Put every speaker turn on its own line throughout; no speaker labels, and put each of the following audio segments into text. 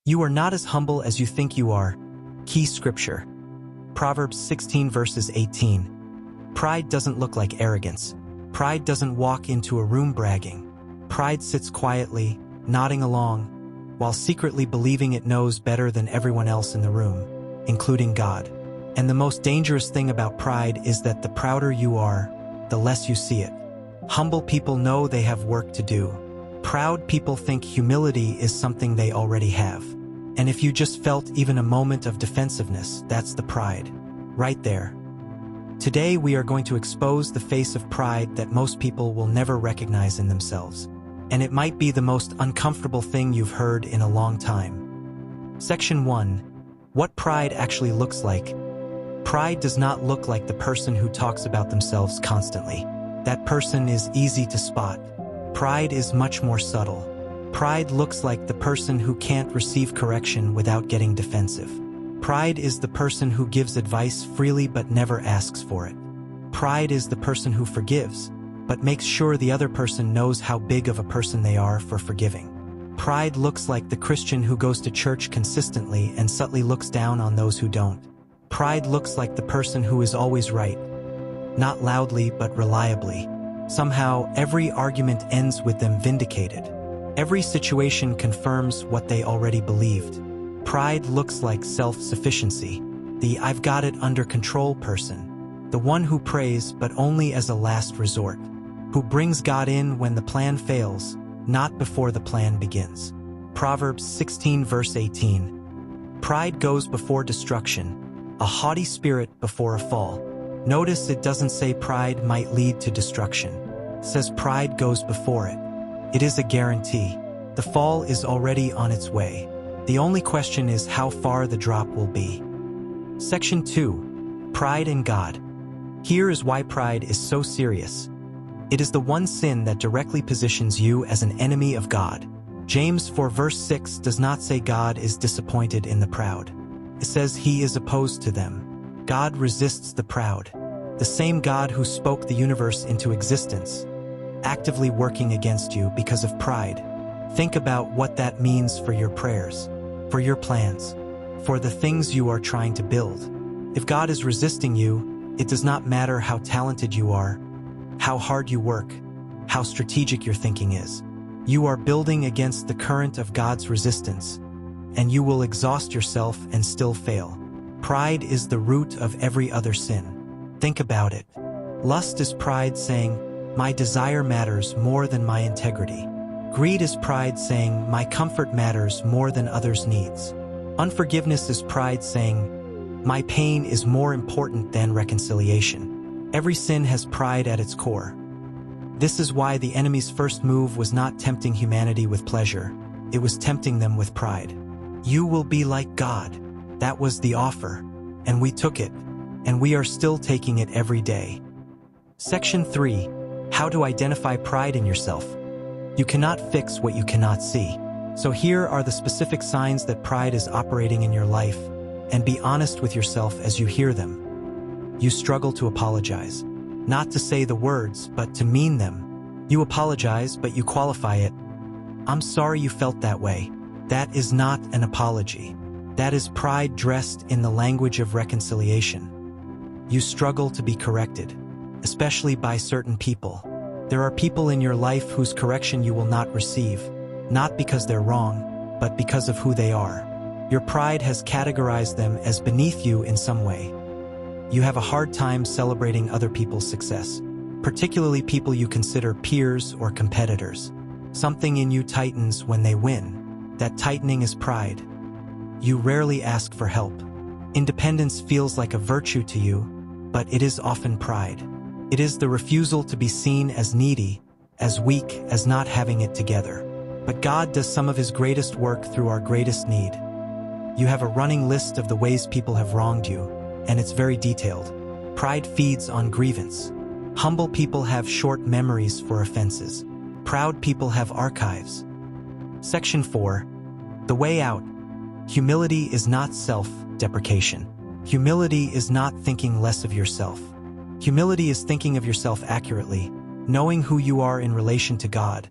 You are not as humble as you think you are. Key scripture. Proverbs 16 verses 18. Pride doesn't look like arrogance. Pride doesn't walk into a room bragging. Pride sits quietly, nodding along, while secretly believing it knows better than everyone else in the room, including God. And the most dangerous thing about pride is that the prouder you are, the less you see it. Humble people know they have work to do. Proud people think humility is something they already have. And if you just felt even a moment of defensiveness, that's the pride, right there. Today we are going to expose the face of pride that most people will never recognize in themselves. And it might be the most uncomfortable thing you've heard in a long time. Section 1. What pride actually looks like. Pride does not look like the person who talks about themselves constantly. That person is easy to spot. Pride is much more subtle. Pride looks like the person who can't receive correction without getting defensive. Pride is the person who gives advice freely but never asks for it. Pride is the person who forgives, but makes sure the other person knows how big of a person they are for forgiving. Pride looks like the Christian who goes to church consistently and subtly looks down on those who don't. Pride looks like the person who is always right, not loudly but reliably. Somehow, every argument ends with them vindicated. Every situation confirms what they already believed. Pride looks like self-sufficiency, the "I've got it under control" person, the one who prays but only as a last resort, who brings God in when the plan fails, not before the plan begins. Proverbs 16 verse 18. Pride goes before destruction, a haughty spirit before a fall. Notice it doesn't say pride might lead to destruction. It says pride goes before it. It is a guarantee. The fall is already on its way. The only question is how far the drop will be. Section 2. Pride and God. Here is why pride is so serious. It is the one sin that directly positions you as an enemy of God. James 4 verse 6 does not say God is disappointed in the proud. It says he is opposed to them. God resists the proud. The same God who spoke the universe into existence, actively working against you because of pride. Think about what that means for your prayers, for your plans, for the things you are trying to build. If God is resisting you, it does not matter how talented you are, how hard you work, how strategic your thinking is. You are building against the current of God's resistance, and you will exhaust yourself and still fail. Pride is the root of every other sin. Think about it. Lust is pride saying, "My desire matters more than my integrity." Greed is pride saying, "My comfort matters more than others' needs." Unforgiveness is pride saying, "My pain is more important than reconciliation." Every sin has pride at its core. This is why the enemy's first move was not tempting humanity with pleasure. It was tempting them with pride. You will be like God. That was the offer. And we took it. And we are still taking it every day. Section 3. How to identify pride in yourself. You cannot fix what you cannot see. So here are the specific signs that pride is operating in your life, and be honest with yourself as you hear them. You struggle to apologize. Not to say the words, but to mean them. You apologize, but you qualify it. "I'm sorry you felt that way." That is not an apology. That is pride dressed in the language of reconciliation. You struggle to be corrected, especially by certain people. There are people in your life whose correction you will not receive, not because they're wrong, but because of who they are. Your pride has categorized them as beneath you in some way. You have a hard time celebrating other people's success, particularly people you consider peers or competitors. Something in you tightens when they win. That tightening is pride. You rarely ask for help. Independence feels like a virtue to you, but it is often pride. It is the refusal to be seen as needy, as weak, as not having it together. But God does some of His greatest work through our greatest need. You have a running list of the ways people have wronged you, and it's very detailed. Pride feeds on grievance. Humble people have short memories for offenses. Proud people have archives. Section 4. The way out. Humility is not self-deprecation. Humility is not thinking less of yourself. Humility is thinking of yourself accurately, knowing who you are in relation to God,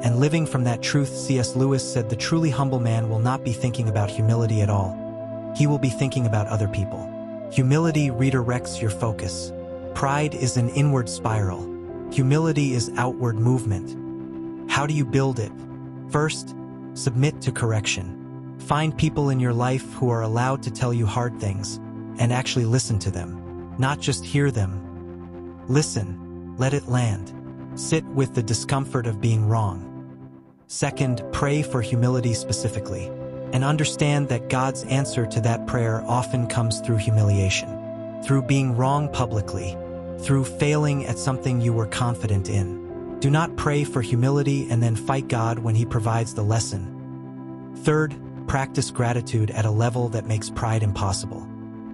And living from that truth, C.S. Lewis said the truly humble man will not be thinking about humility at all. He will be thinking about other people. Humility redirects your focus. Pride is an inward spiral. Humility is outward movement. How do you build it? First, submit to correction. Find people in your life who are allowed to tell you hard things, and actually listen to them, not just hear them. Listen, let it land. Sit with the discomfort of being wrong. Second, pray for humility specifically, and understand that God's answer to that prayer often comes through humiliation, through being wrong publicly, through failing at something you were confident in. Do not pray for humility and then fight God when He provides the lesson. Third, practice gratitude at a level that makes pride impossible.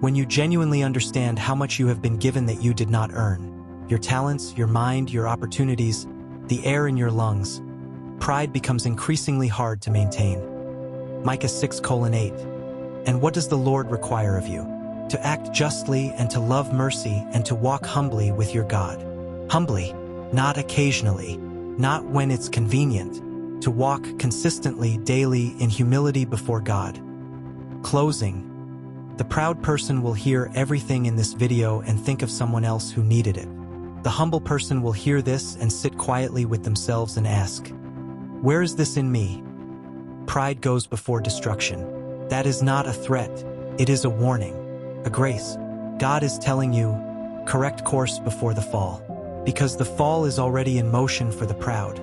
When you genuinely understand how much you have been given that you did not earn, your talents, your mind, your opportunities, the air in your lungs, pride becomes increasingly hard to maintain. Micah 6:8. And what does the Lord require of you? To act justly and to love mercy and to walk humbly with your God. Humbly, not occasionally, not when it's convenient. To walk consistently, daily, in humility before God. Closing. The proud person will hear everything in this video and think of someone else who needed it. The humble person will hear this and sit quietly with themselves and ask, where is this in me? Pride goes before destruction. That is not a threat. It is a warning, a grace. God is telling you, correct course before the fall, because the fall is already in motion for the proud.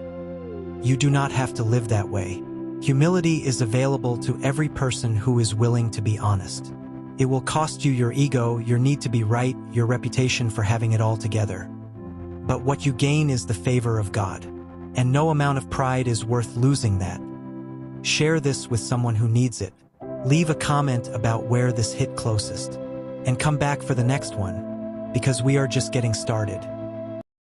You do not have to live that way. Humility is available to every person who is willing to be honest. It will cost you your ego, your need to be right, your reputation for having it all together. But what you gain is the favor of God. And no amount of pride is worth losing that. Share this with someone who needs it. Leave a comment about where this hit closest. And come back for the next one, because we are just getting started.